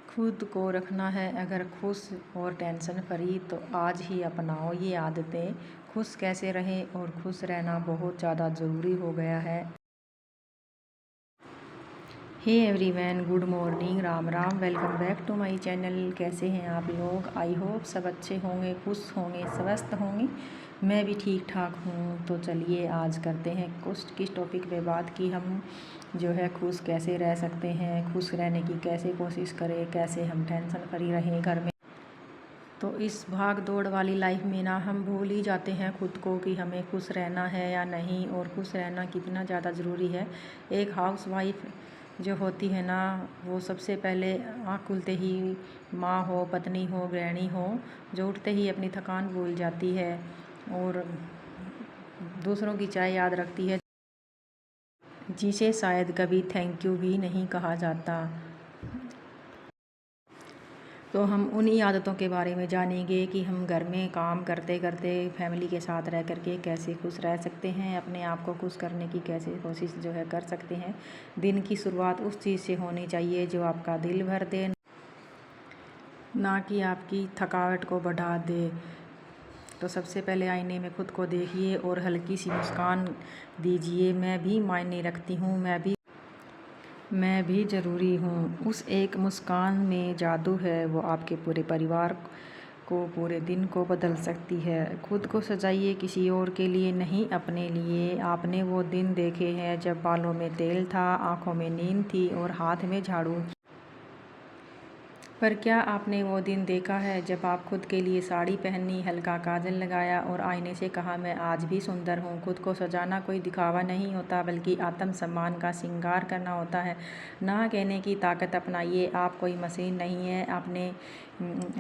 खुद को रखना है अगर खुश और टेंशन फ्री तो आज ही अपनाओ ये आदतें। खुश कैसे रहें और खुश रहना बहुत ज़्यादा ज़रूरी हो गया है। Hey everyone, good morning, Ram Ram, welcome back to my channel. कैसे हैं आप लोग? आई होप सब अच्छे होंगे, खुश होंगे, स्वस्थ होंगे। मैं भी ठीक ठाक हूँ। तो चलिए आज करते हैं कुछ किस टॉपिक पे बात की हम जो है खुश कैसे रह सकते हैं, खुश रहने की कैसे कोशिश करें, कैसे हम टेंशन फ्री रहें घर में। तो इस भाग दौड़ वाली लाइफ में ना हम भूल ही जाते हैं खुद को कि हमें खुश रहना है या नहीं, और खुश रहना कितना ज़्यादा ज़रूरी है। एक हाउसवाइफ जो होती है ना, वो सबसे पहले आँख खुलते ही माँ हो, पत्नी हो, गृहिणी हो, जो उठते ही अपनी थकान भूल जाती है और दूसरों की चाय याद रखती है, जिसे शायद कभी थैंक यू भी नहीं कहा जाता। तो हम उन्हीं आदतों के बारे में जानेंगे कि हम घर में काम करते करते फैमिली के साथ रह करके कैसे खुश रह सकते हैं, अपने आप को खुश करने की कैसे कोशिश जो है कर सकते हैं। दिन की शुरुआत उस चीज़ से होनी चाहिए जो आपका दिल भर दे, ना कि आपकी थकावट को बढ़ा दे। तो सबसे पहले आईने में खुद को देखिए और हल्की सी मुस्कान दीजिए। मैं भी मायने रखती हूँ, मैं भी ज़रूरी हूँ। उस एक मुस्कान में जादू है, वो आपके पूरे परिवार को, पूरे दिन को बदल सकती है। खुद को सजाइए, किसी और के लिए नहीं, अपने लिए। आपने वो दिन देखे हैं जब बालों में तेल था, आँखों में नींद थी और हाथ में झाड़ू। पर क्या आपने वो दिन देखा है जब आप खुद के लिए साड़ी पहनी, हल्का काजल लगाया और आईने से कहा मैं आज भी सुंदर हूँ। खुद को सजाना कोई दिखावा नहीं होता, बल्कि आत्मसम्मान का श्रृंगार करना होता है। ना कहने की ताकत अपनाइए, आप कोई मशीन नहीं है।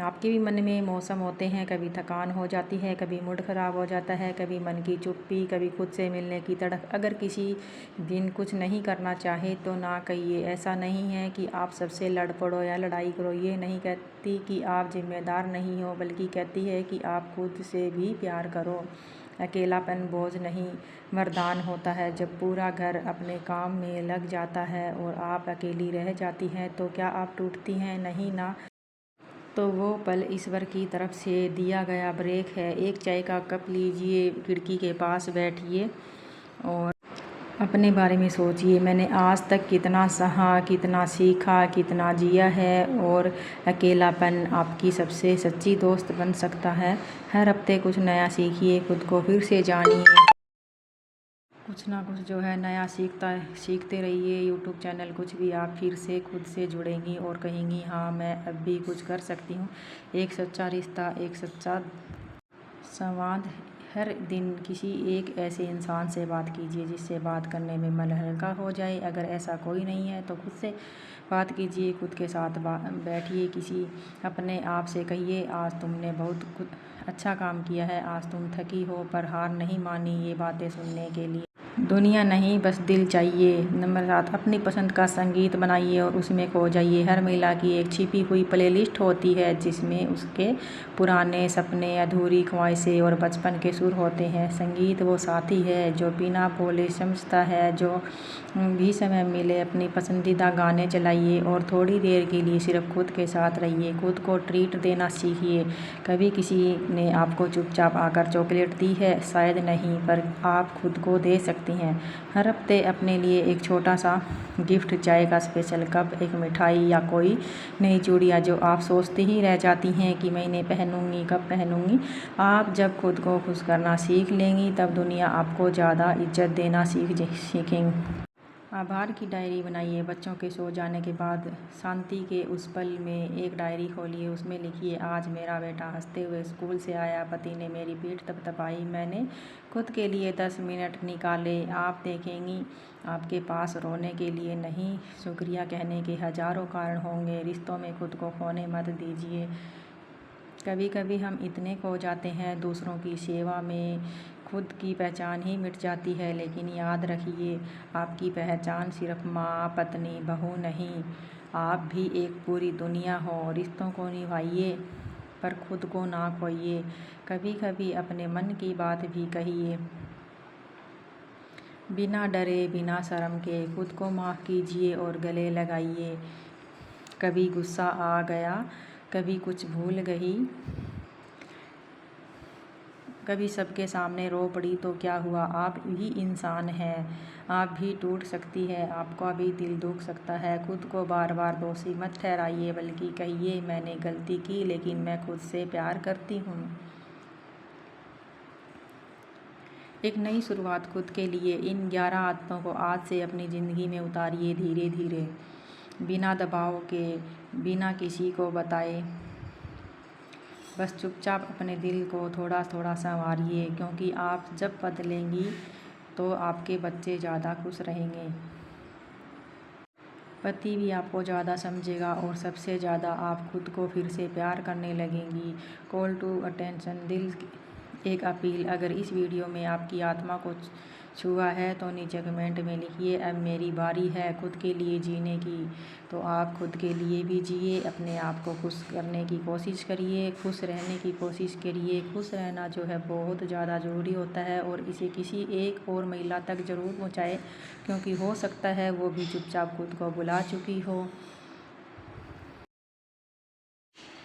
आपके भी मन में मौसम होते हैं, कभी थकान हो जाती है, कभी मूड ख़राब हो जाता है, कभी मन की चुप्पी, कभी खुद से मिलने की तड़प। अगर किसी दिन कुछ नहीं करना चाहे तो ना कहिए। ऐसा नहीं है कि आप सबसे लड़ पड़ो या लड़ाई करो। ये नहीं कहती कि आप जिम्मेदार नहीं हो, बल्कि कहती है कि आप खुद से भी प्यार करो। अकेलापन बोझ नहीं, वरदान होता है। जब पूरा घर अपने काम में लग जाता है और आप अकेली रह जाती हैं तो क्या आप टूटती हैं? नहीं ना। तो वो पल ईश्वर की तरफ से दिया गया ब्रेक है। एक चाय का कप लीजिए, खिड़की के पास बैठिए और अपने बारे में सोचिए। मैंने आज तक कितना सहा, कितना सीखा, कितना जिया है। और अकेलापन आपकी सबसे सच्ची दोस्त बन सकता है। हर हफ्ते कुछ नया सीखिए, खुद को फिर से जानिए। कुछ ना कुछ जो है नया सीखते रहिए। यूट्यूब चैनल कुछ भी, आप फिर से खुद से जुड़ेंगी और कहेंगी हाँ मैं अब भी कुछ कर सकती हूँ। एक सच्चा रिश्ता, एक सच्चा संवाद। हर दिन किसी एक ऐसे इंसान से बात कीजिए जिससे बात करने में मन हल्का हो जाए। अगर ऐसा कोई नहीं है तो खुद से बात कीजिए, खुद के साथ बैठिए। किसी अपने आप से कहिए आज तुमने बहुत कुछ अच्छा काम किया है, आज तुम थकी हो पर हार नहीं मानी। ये बातें सुनने के लिए दुनिया नहीं, बस दिल चाहिए। नंबर 7, अपनी पसंद का संगीत बनाइए और उसमें खो जाइए। हर महिला की एक छिपी हुई प्लेलिस्ट होती है जिसमें उसके पुराने सपने, अधूरी ख्वाहिशें और बचपन के सुर होते हैं। संगीत वो साथी है जो बिना बोले समझता है। जो भी समय मिले अपनी पसंदीदा गाने चलाइए और थोड़ी देर के लिए सिर्फ खुद के साथ रहिए। खुद को ट्रीट देना सीखिए। कभी किसी ने आपको चुपचाप आकर चॉकलेट दी है? शायद नहीं, पर आप खुद को दे सकती हैं। हर हफ्ते अपने लिए एक छोटा सा गिफ्ट, चाय का स्पेशल कप, एक मिठाई या कोई नई चूड़ियाँ जो आप सोचती ही रह जाती हैं कि मैं इन्हें पहनूंगी, कब पहनूंगी। आप जब खुद को खुश करना सीख लेंगी तब दुनिया आपको ज़्यादा इज्जत देना सीखेंगी। आभार की डायरी बनाइए। बच्चों के सो जाने के बाद शांति के उस पल में एक डायरी खोलिए। उसमें लिखिए आज मेरा बेटा हंसते हुए स्कूल से आया, पति ने मेरी पीठ थपथपाई, मैंने खुद के लिए 10 मिनट निकाले। आप देखेंगी आपके पास रोने के लिए नहीं, शुक्रिया कहने के हज़ारों कारण होंगे। रिश्तों में खुद को खोने मत दीजिए। कभी कभी हम इतने खो जाते हैं दूसरों की सेवा में, खुद की पहचान ही मिट जाती है। लेकिन याद रखिए, आपकी पहचान सिर्फ माँ, पत्नी, बहू नहीं, आप भी एक पूरी दुनिया हो। रिश्तों को निभाइए पर खुद को ना खोइए। कभी कभी अपने मन की बात भी कहिए, बिना डरे, बिना शर्म के। खुद को माफ़ कीजिए और गले लगाइए। कभी गुस्सा आ गया, कभी कुछ भूल गई, कभी सबके सामने रो पड़ी तो क्या हुआ, आप भी इंसान हैं, आप भी टूट सकती है, आपका भी दिल दुख सकता है। खुद को बार बार दोषी मत ठहराइए, बल्कि कहिए मैंने गलती की लेकिन मैं खुद से प्यार करती हूँ। एक नई शुरुआत खुद के लिए इन 11 आदतों को आज से अपनी ज़िंदगी में उतारिए, धीरे धीरे, बिना दबाव के, बिना किसी को बताए। बस चुपचाप अपने दिल को थोड़ा थोड़ा संवारिए, क्योंकि आप जब बदलेंगी तो आपके बच्चे ज़्यादा खुश रहेंगे, पति भी आपको ज़्यादा समझेगा और सबसे ज़्यादा आप खुद को फिर से प्यार करने लगेंगी। कॉल टू अटेंशन, दिल एक अपील, अगर इस वीडियो में आपकी आत्मा को छुआ है तो नीचे कमेंट में लिखिए अब मेरी बारी है खुद के लिए जीने की। तो आप खुद के लिए भी जिए, अपने आप को खुश करने की कोशिश करिए, खुश रहने की कोशिश करिए। खुश रहना जो है बहुत ज़्यादा ज़रूरी होता है और इसे किसी एक और महिला तक ज़रूर पहुँचाए, क्योंकि हो सकता है वो भी चुपचाप खुद को बुला चुकी हो।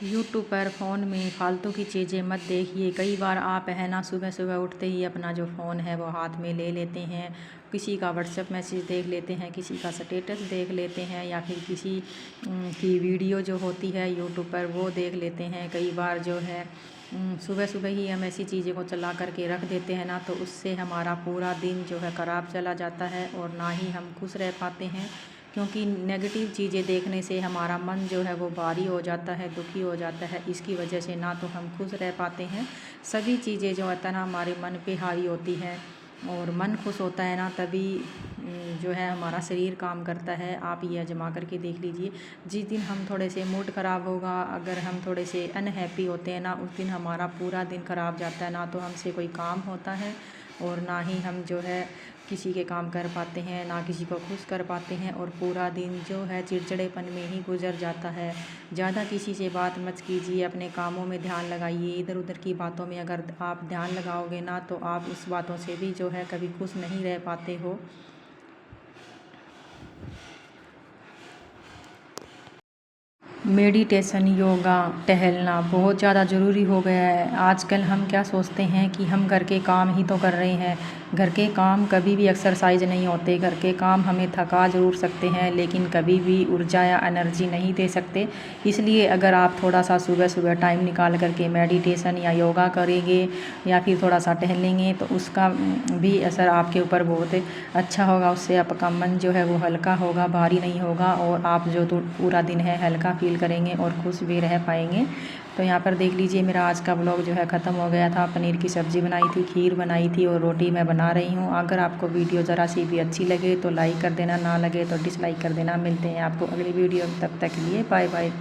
यूट्यूब पर फ़ोन में फालतू की चीज़ें मत देखिए। कई बार आप है ना सुबह सुबह उठते ही अपना जो फ़ोन है वो हाथ में ले लेते हैं, किसी का व्हाट्सएप मैसेज देख लेते हैं, किसी का स्टेटस देख लेते हैं, या फिर किसी की वीडियो जो होती है यूट्यूब पर वो देख लेते हैं। कई बार जो है सुबह सुबह ही हम ऐसी चीज़ों को चला करके रख देते हैं ना, तो उससे हमारा पूरा दिन जो है ख़राब चला जाता है और ना ही हम खुश रह पाते हैं, क्योंकि नेगेटिव चीज़ें देखने से हमारा मन जो है वो भारी हो जाता है, दुखी हो जाता है। इसकी वजह से ना तो हम खुश रह पाते हैं, सभी चीज़ें जो है ना हमारे मन पे हावी होती हैं, और मन खुश होता है ना तभी जो है हमारा शरीर काम करता है। आप ये आजमा करके देख लीजिए। जिस दिन हम थोड़े से मूड ख़राब होगा, अगर हम थोड़े से अनहैप्पी होते हैं ना, उस दिन हमारा पूरा दिन ख़राब जाता है, ना तो हमसे कोई काम होता है और ना ही हम जो है किसी के काम कर पाते हैं, ना किसी को खुश कर पाते हैं, और पूरा दिन जो है चिड़चिड़ेपन में ही गुजर जाता है। ज़्यादा किसी से बात मत कीजिए, अपने कामों में ध्यान लगाइए। इधर उधर की बातों में अगर आप ध्यान लगाओगे ना, तो आप उस बातों से भी जो है कभी खुश नहीं रह पाते हो। मेडिटेशन, योगा, टहलना बहुत ज़्यादा ज़रूरी हो गया है। आजकल हम क्या सोचते हैं कि हम घर के काम ही तो कर रहे हैं। घर के काम कभी भी एक्सरसाइज नहीं होते। घर के काम हमें थका ज़रूर सकते हैं, लेकिन कभी भी ऊर्जा या एनर्जी नहीं दे सकते। इसलिए अगर आप थोड़ा सा सुबह सुबह टाइम निकाल करके मेडिटेशन या योगा करेंगे या फिर थोड़ा सा टहलेंगे, तो उसका भी असर आपके ऊपर बहुत अच्छा होगा। उससे आपका मन जो है वो हल्का होगा, भारी नहीं होगा, और आप जो पूरा दिन है हल्का फील करेंगे और खुश भी रह पाएंगे। तो यहाँ पर देख लीजिए, मेरा आज का ब्लॉग जो है ख़त्म हो गया था। पनीर की सब्ज़ी बनाई थी, खीर बनाई थी और रोटी मैं बना रही हूँ। अगर आपको वीडियो ज़रा सी भी अच्छी लगे तो लाइक कर देना, ना लगे तो डिसलाइक कर देना। मिलते हैं आपको अगली वीडियो, तब तक के लिए बाय बाय।